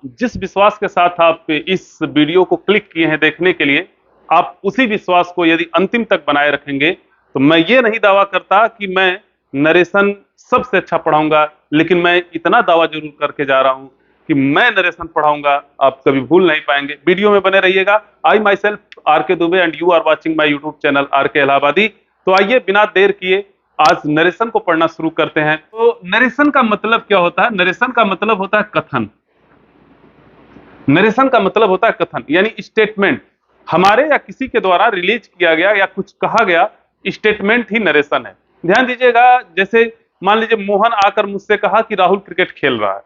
जिस विश्वास के साथ आप इस वीडियो को क्लिक किए हैं देखने के लिए, आप उसी विश्वास को यदि अंतिम तक बनाए रखेंगे तो मैं ये नहीं दावा करता कि मैं नरेशन सबसे अच्छा पढ़ाऊंगा, लेकिन मैं इतना दावा जरूर करके जा रहा हूं कि मैं नरेशन पढ़ाऊंगा, आप कभी भूल नहीं पाएंगे। वीडियो में बने रहिएगा। आई my self R K Dubey and you are watching my YouTube channel R K Allahabadi. तो आइए बिना देर किए आज नरेशन को पढ़ना शुरू करते हैं। तो नरेशन का मतलब क्या होता है? नरेशन का मतलब होता है कथन। नरेशन का मतलब होता है कथन, यानी स्टेटमेंट। हमारे या किसी के द्वारा रिलीज किया गया या कुछ कहा गया स्टेटमेंट ही नरेशन है। ध्यान दीजिएगा, जैसे मान लीजिए मोहन आकर मुझसे कहा कि राहुल क्रिकेट खेल रहा है।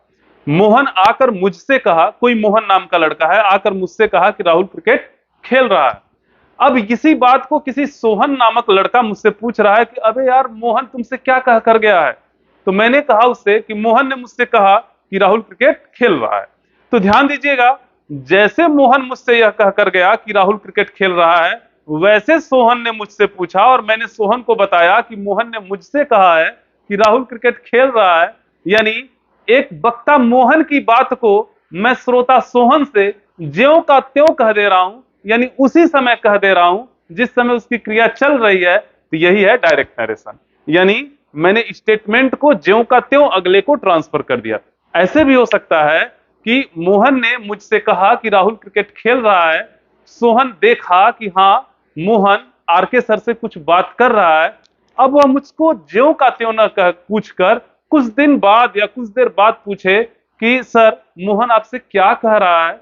मोहन आकर मुझसे कहा, कोई मोहन नाम का लड़का है आकर मुझसे कहा कि राहुल क्रिकेट खेल रहा है। अब इसी बात को किसी सोहन नामक लड़का मुझसे पूछ रहा है कि अबे यार मोहन तुमसे क्या कह कर गया है? तो मैंने कहा उससे कि मोहन ने मुझसे कहा कि राहुल क्रिकेट खेल रहा है। तो ध्यान दीजिएगा, जैसे मोहन मुझसे यह कहकर गया कि राहुल क्रिकेट खेल रहा है, वैसे सोहन ने मुझसे पूछा और मैंने सोहन को बताया कि मोहन ने मुझसे कहा है कि राहुल क्रिकेट खेल रहा है। यानी एक वक्ता मोहन की बात को मैं श्रोता सोहन से ज्यों का त्यों कह दे रहा हूं, यानी उसी समय कह दे रहा हूं जिस समय उसकी क्रिया चल रही है। तो यही है डायरेक्ट नरेशन, यानी मैंने स्टेटमेंट को ज्यों का त्यों अगले को ट्रांसफर कर दिया। ऐसे भी हो सकता है कि मोहन ने मुझसे कहा कि राहुल क्रिकेट खेल रहा है, सोहन देखा कि हाँ मोहन आरके सर से कुछ बात कर रहा है, अब वह मुझको ज्यों का त्यों न पूछकर कुछ दिन बाद या कुछ देर बाद पूछे कि सर मोहन आपसे क्या कह रहा है,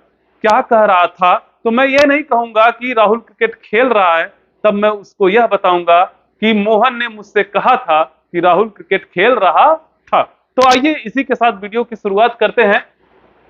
क्या कह रहा था। तो मैं ये नहीं कहूंगा कि राहुल क्रिकेट खेल रहा है, तब मैं उसको यह बताऊंगा कि मोहन ने मुझसे कहा था कि राहुल क्रिकेट खेल रहा था। तो आइए इसी के साथ वीडियो की शुरुआत करते हैं।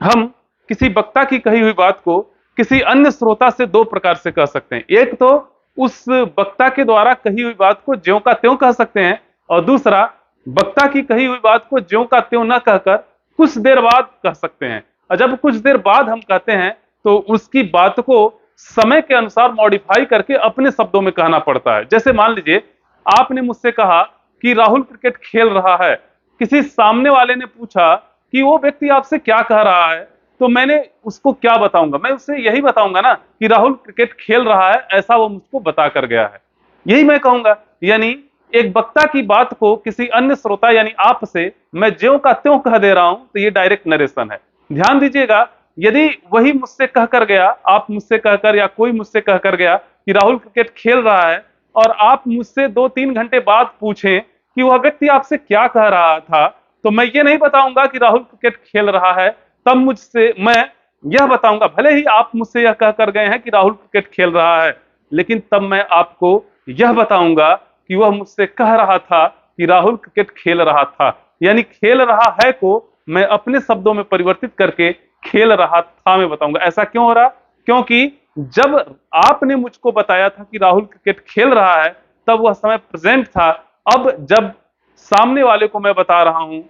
हम किसी वक्ता की कही हुई बात को किसी अन्य श्रोता से दो प्रकार से कह सकते हैं। एक तो उस वक्ता के द्वारा कही हुई बात को ज्यों का त्यों कह सकते हैं, और दूसरा वक्ता की कही हुई बात को ज्यों का त्यों न कहकर कुछ देर बाद कह सकते हैं। और जब कुछ देर बाद हम कहते हैं तो उसकी बात को समय के अनुसार मॉडिफाई करके अपने शब्दों में कहना पड़ता है। जैसे मान लीजिए आपने मुझसे कहा कि राहुल क्रिकेट खेल रहा है, किसी सामने वाले ने पूछा कि वो व्यक्ति आपसे क्या कह रहा है, तो मैंने उसको क्या बताऊंगा? मैं उससे यही बताऊंगा ना कि राहुल क्रिकेट खेल रहा है, ऐसा वो मुझको बता कर गया है, यही मैं कहूंगा। यानी एक वक्ता की बात को किसी अन्य श्रोता यानी आप से मैं ज्यों का त्यों कह दे रहा हूं, तो ये डायरेक्ट नरेशन है। ध्यान दीजिएगा, यदि वही मुझसे कहकर गया, आप मुझसे कहकर या कोई मुझसे कहकर गया कि राहुल क्रिकेट खेल रहा है, और आप मुझसे 2-3 घंटे बाद पूछें कि वह व्यक्ति आपसे क्या कह रहा था, तो मैं ये नहीं बताऊंगा कि राहुल क्रिकेट खेल रहा है। तब मुझसे मैं यह बताऊंगा, भले ही आप मुझसे यह कहकर गए हैं कि राहुल क्रिकेट खेल रहा है, लेकिन तब मैं आपको यह बताऊंगा कि वह मुझसे कह रहा था कि राहुल क्रिकेट खेल रहा था। यानी खेल रहा है को मैं अपने शब्दों में परिवर्तित करके खेल रहा था मैं बताऊंगा। ऐसा क्यों हो रहा? क्योंकि जब आपने मुझको बताया था कि राहुल क्रिकेट खेल रहा है, तब वह समय प्रेजेंट था। अब जब सामने वाले को मैं बता रहा हूं,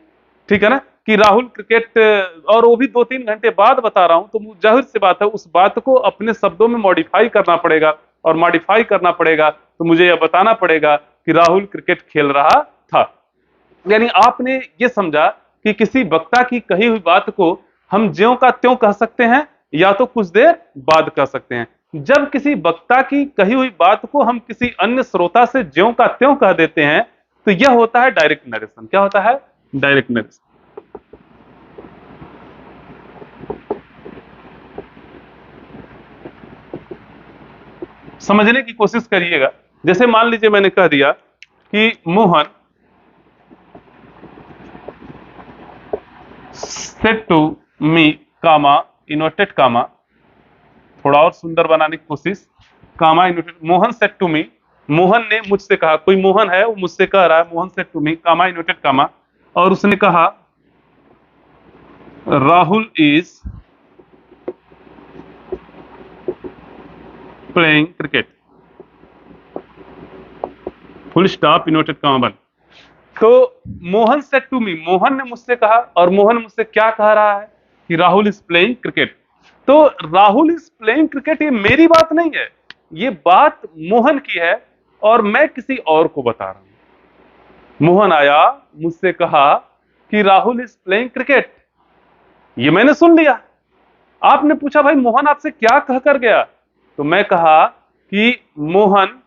ठीक है ना, कि राहुल क्रिकेट, और वो भी 2-3 घंटे बाद बता रहा हूं, तो जाहिर सी बात है उस बात को अपने शब्दों में मॉडिफाई करना पड़ेगा, और मॉडिफाई करना पड़ेगा तो मुझे यह बताना पड़ेगा कि राहुल क्रिकेट खेल रहा था। यानी आपने ये समझा कि किसी वक्ता की कही हुई बात को हम ज्यों का त्यों कह सकते हैं या तो कुछ देर बाद कह सकते हैं। जब किसी वक्ता की कही हुई बात को हम किसी अन्य श्रोता से ज्यों का त्यों कह देते हैं, तो यह होता है डायरेक्ट नरेशन। क्या होता है? Direct narration. समझने की कोशिश करिएगा। जैसे मान लीजिए मैंने कह दिया कि Mohan said to me comma inverted comma, थोड़ा और सुंदर बनाने की कोशिश, comma inverted, Mohan said to me, Mohan ने मुझसे कहा, कोई मोहन है वो मुझसे कह रहा है, Mohan said to me comma inverted comma, और उसने कहा Rahul is playing cricket, full stop inverted comma बंद। तो Mohan said to me, Mohan ने मुझसे कहा, और मोहन मुझसे क्या कह रहा है कि राहुल इज प्लेइंग क्रिकेट। तो राहुल इज प्लेइंग क्रिकेट ये मेरी बात नहीं है, ये बात मोहन की है, और मैं किसी और को बता रहा हूं। मोहन आया मुझसे कहा कि राहुल इज प्लेइंग क्रिकेट, ये मैंने सुन लिया, आपने पूछा भाई मोहन आपसे क्या कह कर गया, तो मैं कहा कि Mohan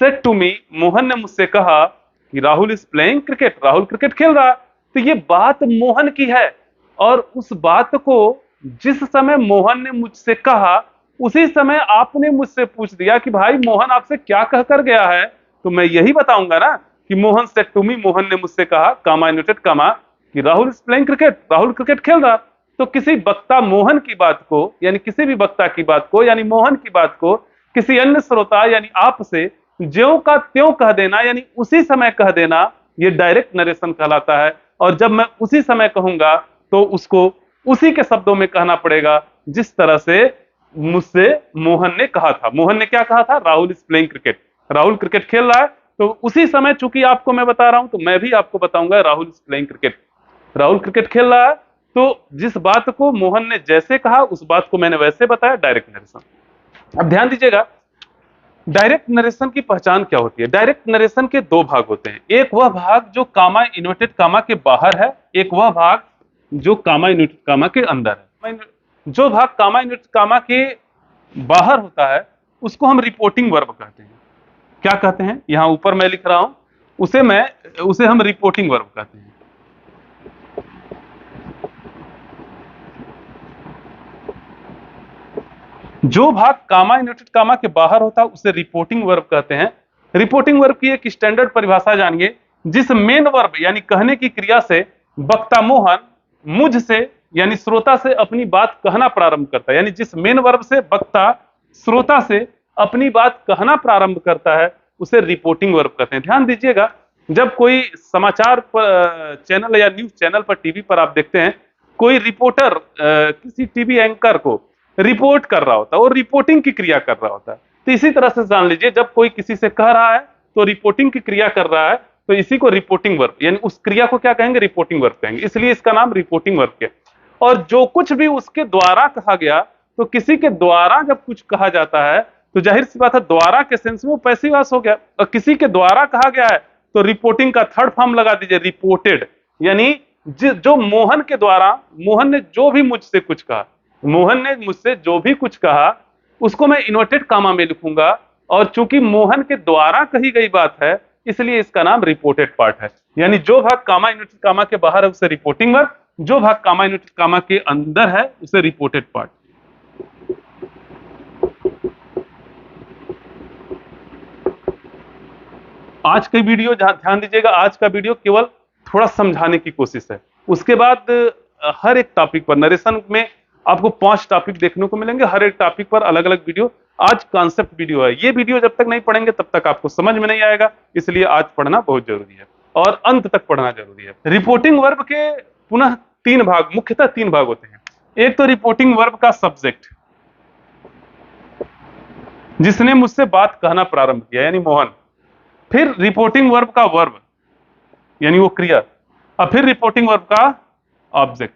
said to me, Mohan ने मुझसे कहा कि Rahul is playing cricket, Rahul cricket खेल रहा है। तो ये बात मोहन की है, और उस बात को जिस समय मोहन ने मुझसे कहा उसी समय आपने मुझसे पूछ दिया कि भाई मोहन आपसे क्या कह कर गया है, तो मैं यही बताऊंगा ना कि Mohan said to me, Mohan ने मुझसे कहा कामा यूनाइटेड कामा कि Rahul is playing cricket, Rahul cricket खेल रहा। तो किसी वक्ता मोहन की बात को, यानी किसी भी वक्ता की बात को, यानी मोहन की बात को किसी अन्य श्रोता यानी आपसे ज्यों का त्यों कह देना, यानी उसी समय कह देना, ये डायरेक्ट नरेशन कहलाता है। और जब मैं उसी समय कहूंगा तो उसको उसी के शब्दों में कहना पड़ेगा जिस तरह से मुझसे मोहन ने कहा था। मोहन ने क्या कहा था? Rahul is playing cricket, Rahul cricket खेल रहा है। तो उसी समय चूंकि आपको मैं बता रहा हूं तो मैं भी आपको बताऊंगा Rahul is playing cricket, Rahul cricket खेल रहा है। तो जिस बात को मोहन ने जैसे कहा उस बात को मैंने वैसे बताया, डायरेक्ट नरेशन। अब ध्यान दीजिएगा, डायरेक्ट नरेशन की पहचान क्या होती है? डायरेक्ट नरेशन के दो भाग होते हैं, एक वह भाग जो कामा इन्वर्टेड कामा के बाहर है, एक वह भाग जो कामा इन्वर्टेड कामा के अंदर है। जो भाग कामा इन्वर्टेड कामा के बाहर होता है उसको हम रिपोर्टिंग वर्ब कहते हैं। क्या कहते हैं? यहां ऊपर मैं लिख रहा हूं, उसे हम रिपोर्टिंग वर्ब कहते हैं। जो भाग कामा इन्वर्टेड कामा के बाहर होता है उसे रिपोर्टिंग वर्ब कहते हैं। रिपोर्टिंग वर्ब की एक स्टैंडर्ड परिभाषा जानिए, जिस मेन वर्ब यानी कहने की क्रिया से वक्ता मोहन मुझसे यानी श्रोता से अपनी बात कहना प्रारंभ करता है, यानी जिस मेन वर्ब से वक्ता श्रोता से अपनी बात कहना प्रारंभ करता है उसे रिपोर्टिंग वर्ब कहते हैं। ध्यान दीजिएगा, जब कोई समाचार पर चैनल या न्यूज चैनल पर, टीवी पर आप देखते हैं कोई रिपोर्टर किसी टीवी एंकर को रिपोर्ट कर रहा होता है और रिपोर्टिंग की क्रिया कर रहा होता है। तो इसी तरह से जान लीजिए, जब कोई किसी से कह रहा है तो रिपोर्टिंग की क्रिया कर रहा है, तो इसी को रिपोर्टिंग वर्ब यानी उस क्रिया को क्या कहेंगे? रिपोर्टिंग वर्ब कहेंगे, इसलिए इसका नाम रिपोर्टिंग वर्ब है। और जो कुछ भी उसके द्वारा कहा गया, तो किसी के द्वारा जब कुछ कहा जाता है तो जाहिर सी बात है द्वारा के सेंस में वो पैसिव वॉइस हो गया, और किसी के द्वारा कहा गया है तो रिपोर्टिंग का थर्ड फॉर्म लगा दीजिए, रिपोर्टेड। यानी जो मोहन के द्वारा, मोहन ने जो भी मुझसे कुछ कहा, मोहन ने मुझसे जो भी कुछ कहा उसको मैं इन्वर्टेड कामा में लिखूंगा, और चूंकि मोहन के द्वारा कही गई बात है इसलिए इसका नाम रिपोर्टेड पार्ट है। यानी जो भाग कामा इन्वर्टेड कामा के बाहर है उसे रिपोर्टिंग वर्ब, जो भाग कामा इन्वर्टेड कामा के अंदर है उसे रिपोर्टेड पार्ट। आज का वीडियो, जहां ध्यान दीजिएगा, आज का वीडियो केवल थोड़ा समझाने की कोशिश है। उसके बाद हर एक टॉपिक पर, नरेशन में आपको 5 टॉपिक देखने को मिलेंगे, हर एक टॉपिक पर अलग अलग वीडियो। आज कॉन्सेप्ट वीडियो है, ये वीडियो जब तक नहीं पढ़ेंगे तब तक आपको समझ में नहीं आएगा, इसलिए आज पढ़ना बहुत जरूरी है और अंत तक पढ़ना जरूरी है। रिपोर्टिंग वर्ब के पुनः 3 भाग, मुख्यतः 3 भाग होते हैं। एक तो रिपोर्टिंग वर्ब का सब्जेक्ट, जिसने मुझसे बात कहना प्रारंभ किया यानी मोहन, फिर रिपोर्टिंग वर्ब का वर्ब यानी वो क्रिया, और फिर रिपोर्टिंग वर्ब का ऑब्जेक्ट।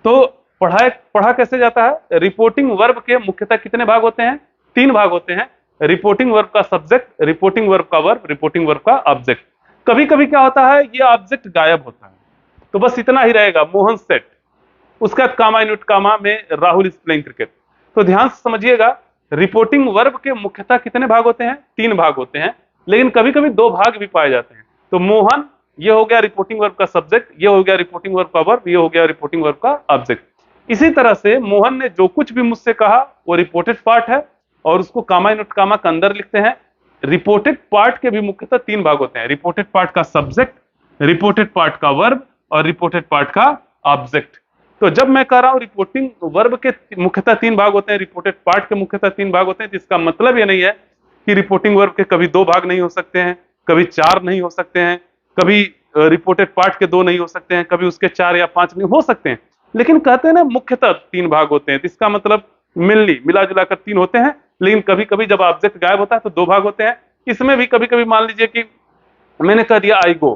तो पढ़ा कैसे जाता है? रिपोर्टिंग वर्ब के मुख्यतः कितने भाग होते हैं? 3 भाग होते हैं, रिपोर्टिंग वर्ब का सब्जेक्ट, रिपोर्टिंग वर्ब का वर्ब, रिपोर्टिंग वर्ब का ऑब्जेक्ट। कभी कभी क्या होता है, ये ऑब्जेक्ट गायब होता है, तो बस इतना ही रहेगा, मोहन सेट, उसका कामा इन्वर्टेड कामा में राहुल इज प्लेइंग क्रिकेट। तो ध्यान से समझिएगा, रिपोर्टिंग वर्ब के मुख्यतः कितने भाग होते हैं? 3 भाग होते हैं, लेकिन कभी कभी 2 भाग भी पाए जाते हैं। तो मोहन, ये हो गया रिपोर्टिंग वर्ब का सब्जेक्ट, ये हो गया रिपोर्टिंग वर्ब का वर्ब, ये हो गया रिपोर्टिंग वर्ब का ऑब्जेक्ट। इसी तरह से मोहन ने जो कुछ भी मुझसे कहा वो रिपोर्टेड पार्ट है, और उसको कामा इन्वर्टेड कामा के अंदर लिखते हैं। रिपोर्टेड पार्ट के भी मुख्यतः 3 भाग होते हैं, रिपोर्टेड पार्ट का सब्जेक्ट, रिपोर्टेड पार्ट का वर्ब और रिपोर्टेड पार्ट का ऑब्जेक्ट। तो जब मैं कह रहा हूं रिपोर्टिंग वर्ब के मुख्यतः 3 भाग होते हैं, रिपोर्टेड पार्ट के मुख्यतः 3 भाग होते हैं, तो इसका मतलब ये नहीं है कि रिपोर्टिंग वर्ब के कभी 2 भाग नहीं हो सकते हैं, कभी 4 नहीं हो सकते हैं, कभी रिपोर्टेड पार्ट के 2 नहीं हो सकते हैं, कभी उसके 4 या 5 नहीं हो सकते हैं। लेकिन कहते हैं ना मुख्यतः 3 भाग होते हैं, तो इसका मतलब मेनली मिला जुला कर 3 होते हैं, लेकिन कभी कभी जब ऑब्जेक्ट गायब होता है तो 2 भाग होते हैं। इसमें भी कभी कभी मान लीजिए कि मैंने कह दिया आई गो,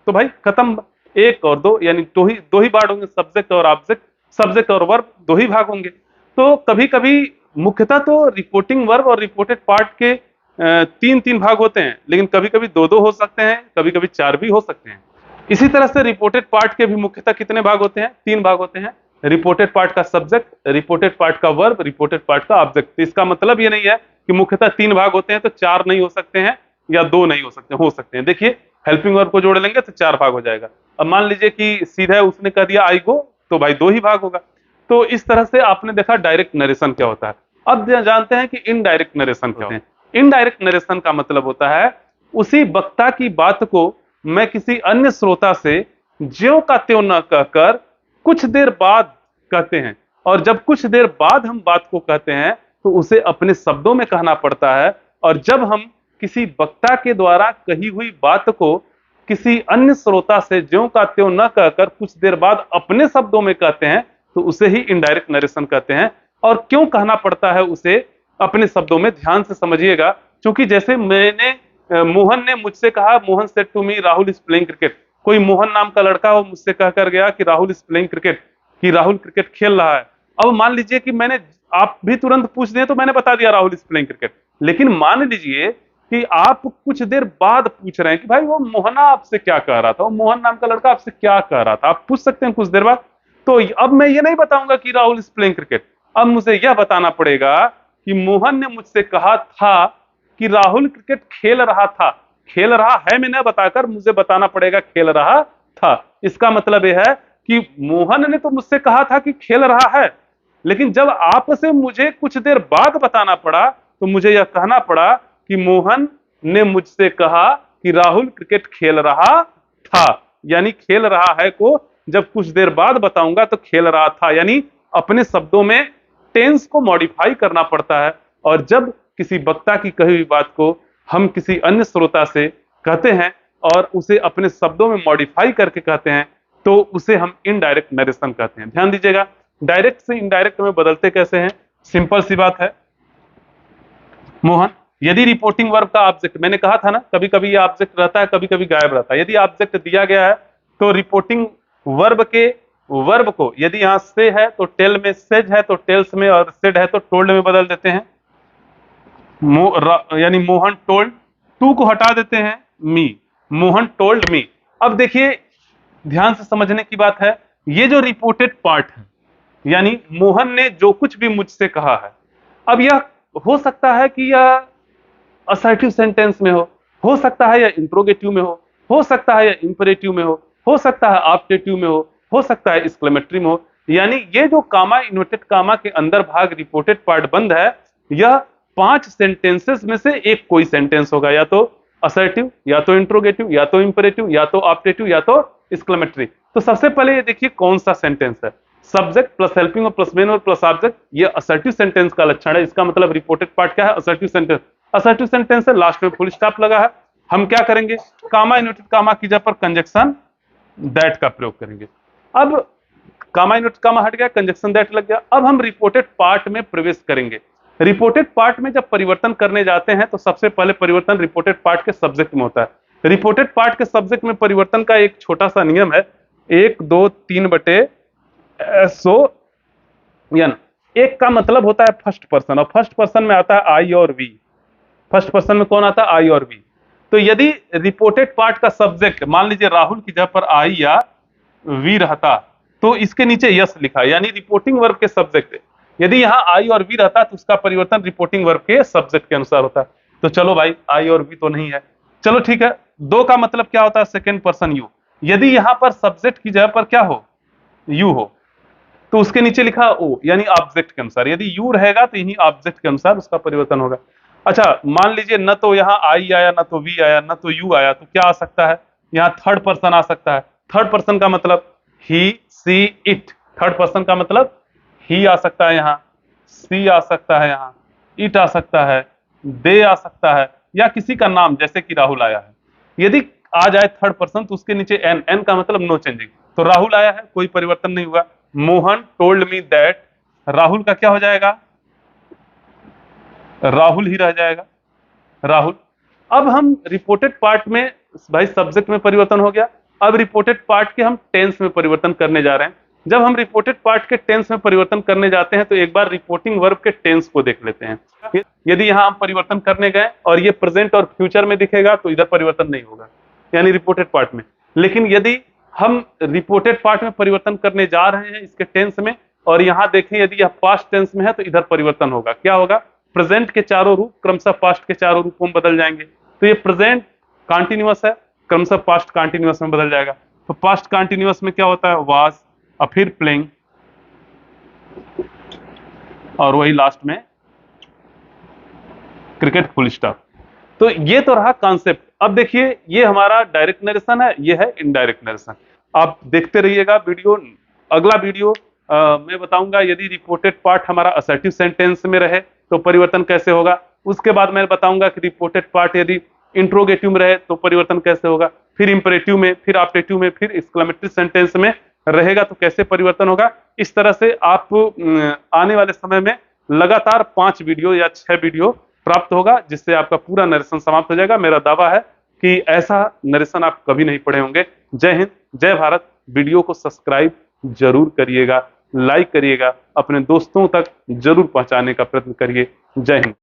तो भाई खत्म, 1 और 2 यानी दो ही भाग होंगे, सब्जेक्ट और ऑब्जेक्ट, सब्जेक्ट और वर्ब 2 ही भाग होंगे। तो कभी कभी मुख्यतः तो रिपोर्टिंग वर्ब और रिपोर्टेड पार्ट के 3 भाग होते हैं, लेकिन कभी कभी 2 हो सकते हैं, कभी कभी 4 भी हो सकते हैं। इसी तरह से रिपोर्टेड पार्ट के भी मुख्यतः कितने भाग होते हैं? 3 भाग होते हैं, रिपोर्टेड पार्ट का सब्जेक्ट, रिपोर्टेड पार्ट का वर्ब, रिपोर्टेड पार्ट का ऑब्जेक्ट। तो इसका मतलब ये नहीं है कि मुख्यतः 3 भाग होते हैं तो 4 नहीं हो सकते हैं या 2 नहीं हो सकते हैं। देखिए हेल्पिंग वर्ब को जोड़ लेंगे तो 4 भाग हो जाएगा। अब मान लीजिए कि सीधा उसने कह दिया आई गो, तो भाई 2 ही भाग होगा। तो इस तरह से आपने देखा डायरेक्ट नरेशन क्या होता है। अब जानते हैं कि इनडायरेक्ट नरेशन क्या होते हैं। इनडायरेक्ट नरेशन का मतलब होता है उसी वक्ता की बात को मैं किसी अन्य श्रोता से ज्यों का त्यों न कहकर कुछ देर बाद कहते हैं, और जब कुछ देर बाद हम बात को कहते हैं तो उसे अपने शब्दों में कहना पड़ता है। और जब हम किसी वक्ता के द्वारा कही हुई बात को किसी अन्य श्रोता से ज्यों का त्यों न कहकर कुछ देर बाद अपने शब्दों में कहते हैं तो उसे ही इनडायरेक्ट नरेशन कहते हैं। और क्यों कहना पड़ता है उसे अपने शब्दों में, ध्यान से समझिएगा। क्योंकि जैसे मोहन ने मुझसे कहा, Mohan said to me Rahul is playing cricket. कोई मोहन नाम का लड़का वो मुझसे कहकर गया कि राहुल इज प्लेइंग क्रिकेट, कि राहुल क्रिकेट खेल रहा है। अब मान लीजिए कि आप भी तुरंत पूछ दिए तो मैंने बता दिया राहुल इज प्लेइंग क्रिकेट। लेकिन मान लीजिए कि आप कुछ देर बाद पूछ रहे हैं कि भाई वो मोहना आपसे क्या कह रहा था, वो मोहन नाम का लड़का आपसे क्या कह रहा था, आप पूछ सकते हैं कुछ देर बाद। तो अब मैं ये नहीं बताऊंगा कि राहुल इज प्लेइंग क्रिकेट, अब मुझे यह बताना पड़ेगा कि मोहन ने मुझसे कहा था कि राहुल क्रिकेट खेल रहा था। खेल रहा है मैं न बताकर मुझे बताना पड़ेगा खेल रहा था। इसका मतलब यह है कि मोहन ने तो मुझसे कहा था कि खेल रहा है, लेकिन जब आपसे मुझे कुछ देर बाद बताना पड़ा तो मुझे यह कहना पड़ा कि मोहन ने मुझसे कहा कि राहुल क्रिकेट खेल रहा था। यानी खेल रहा है को जब कुछ देर बाद बताऊंगा तो खेल रहा था, यानी अपने शब्दों में टेंस को मॉडिफाई करना पड़ता है। और जब किसी वक्ता की कही हुई बात को हम किसी अन्य श्रोता से कहते हैं और उसे अपने शब्दों में मॉडिफाई करके कहते हैं तो उसे हम इनडायरेक्ट नरेशन कहते हैं। ध्यान दीजिएगा, डायरेक्ट से इनडायरेक्ट में बदलते कैसे हैं, सिंपल सी बात है। मोहन, यदि रिपोर्टिंग वर्ब का ऑब्जेक्ट, मैंने कहा था ना कभी कभी ये ऑब्जेक्ट रहता है कभी कभी गायब रहता है। यदि ऑब्जेक्ट दिया गया है तो रिपोर्टिंग वर्ब के वर्ब को यदि यहां से है तो टेल में सेज है तो टेल्स में, और सेड है तो टोल्ड में बदल देते हैं। यानी मोहन टोल्ड, टू को हटा देते हैं मी, मोहन टोल्ड मी। अब देखिए ध्यान से समझने की बात है, ये जो रिपोर्टेड पार्ट है यानी मोहन ने जो कुछ भी मुझसे कहा है, अब यह हो सकता है कि यह असर्टिव सेंटेंस में हो सकता है यह इंट्रोगेटिव में हो सकता है यह इंपरेटिव में हो सकता है ऑप्टेटिव में हो सकता है एक्सक्लेमेटरी में हो। यानी ये जो कामा इन्वर्टेड कामा के अंदर भाग रिपोर्टेड पार्ट बंद है, यह 5 सेंटेंसेस में से एक कोई सेंटेंस होगा, या तो असर्टिव, या तो इंट्रोगेटिव, या तो इंपरेटिव, या तो ऑप्टेटिव, या तो एक्सक्लेमेटरी। तो सबसे पहले ये देखिए कौन सा सेंटेंस है, सब्जेक्ट प्लस हेल्पिंग और प्लस मेन और प्लस ऑब्जेक्ट, ये असर्टिव सेंटेंस का लक्षण है। इसका मतलब रिपोर्टेड पार्ट क्या है, असर्टिव सेंटेंस। असर्टिव सेंटेंस है, लास्ट में फुल स्टॉप लगा है। हम क्या करेंगे, कामा इन्वर्टेड कामा की जगह पर कंजक्शन दैट का प्रयोग करेंगे। अब कामा इन्वर्टेड कामा हट गया, कंजक्शन दैट लग गया। अब हम रिपोर्टेड पार्ट में प्रवेश करेंगे। रिपोर्टेड पार्ट में जब परिवर्तन करने जाते हैं तो सबसे पहले परिवर्तन रिपोर्टेड पार्ट के सब्जेक्ट में होता है। रिपोर्टेड पार्ट के सब्जेक्ट में परिवर्तन का एक छोटा सा नियम है, 1 2 3 बटे सो यन। एक का मतलब होता है फर्स्ट पर्सन, और फर्स्ट पर्सन में आता है आई और वी। फर्स्ट पर्सन में कौन आता है, आई और वी। तो यदि रिपोर्टेड पार्ट का सब्जेक्ट मान लीजिए राहुल की जगह पर आई या वी रहता तो इसके नीचे यस लिखा, यानी रिपोर्टिंग वर्ब के सब्जेक्ट। यदि यहाँ आई और वी रहता तो उसका परिवर्तन रिपोर्टिंग वर्ब के सब्जेक्ट के अनुसार होता। तो चलो भाई आई और वी तो नहीं है, चलो ठीक है। 2 का मतलब क्या होता है, सेकेंड पर्सन यू। यदि यहां पर सब्जेक्ट की जगह पर क्या हो, यू हो, तो उसके नीचे लिखा ओ, यानी ऑब्जेक्ट के अनुसार। यदि यू रहेगा तो यही ऑब्जेक्ट के अनुसार उसका परिवर्तन होगा। अच्छा मान लीजिए न तो यहाँ आई आया, न तो वी आया, न तो यू आया, तो क्या आ सकता है, यहाँ थर्ड पर्सन आ सकता है। थर्ड पर्सन का मतलब ही सी इट, थर्ड पर्सन का मतलब ही आ सकता है, यहाँ सी आ सकता है, यहाँ इट आ सकता है, दे आ सकता है, या किसी का नाम जैसे कि राहुल आया है। यदि आ जाए थर्ड पर्सन तो उसके नीचे एन, एन का मतलब नो चेंजिंग। तो राहुल आया है, कोई परिवर्तन नहीं हुआ। Mohan told me that, Rahul का क्या हो जाएगा, राहुल ही रह जाएगा, राहुल। अब हम रिपोर्टेड पार्ट में भाई सब्जेक्ट में परिवर्तन हो गया। अब रिपोर्टेड पार्ट के हम टेंस में परिवर्तन करने जा रहे हैं। जब हम रिपोर्टेड पार्ट के टेंस में परिवर्तन करने जाते हैं तो एक बार रिपोर्टिंग वर्ब के टेंस को देख लेते हैं। यदि यहां हम परिवर्तन करने गए और ये प्रेजेंट और फ्यूचर में दिखेगा तो इधर परिवर्तन नहीं होगा, यानी रिपोर्टेड पार्ट में। लेकिन यदि हम रिपोर्टेड पार्ट में परिवर्तन करने जा रहे हैं इसके टेंस में, और यहां देखें यदि यह पास्ट टेंस में है तो इधर परिवर्तन होगा। क्या होगा? प्रेजेंट के चारों रूप क्रमशः पास्ट के चारों रूपों में बदल जाएंगे। तो ये प्रेजेंट कॉन्टिन्यूअस है, क्रमशः पास्ट कॉन्टिन्यूअस में बदल जाएगा। तो पास्ट कॉन्टिन्यूअस में क्या होता है? वाज, और फिर प्लेइंग, और वही लास्ट में क्रिकेट, फुल स्टॉप। तो ये तो रहा कॉन्सेप्ट। अब देखिए ये हमारा डायरेक्ट नरेशन है, ये है इनडायरेक्ट नरेशन। आप देखते रहिएगा वीडियो। अगला वीडियो मैं बताऊंगा यदि रिपोर्टेड पार्ट हमारा असर्टिव सेंटेंस में रहे तो परिवर्तन कैसे होगा। उसके बाद मैं बताऊंगा कि रिपोर्टेड पार्ट यदि इंट्रोगेटिव में रहे तो परिवर्तन कैसे होगा, फिर इंपरेटिव में, फिर ऑप्टेटिव में, फिर एक्सक्लेमेटरी सेंटेंस में रहेगा तो कैसे परिवर्तन होगा। इस तरह से आप आने वाले समय में लगातार 5 वीडियो या 6 वीडियो प्राप्त होगा, जिससे आपका पूरा नरेशन समाप्त हो जाएगा। मेरा दावा है कि ऐसा नरेशन आप कभी नहीं पढ़े होंगे। जय हिंद, जय भारत। वीडियो को सब्सक्राइब जरूर करिएगा, लाइक करिएगा, अपने दोस्तों तक जरूर पहुंचाने का प्रयत्न करिए। जय हिंद।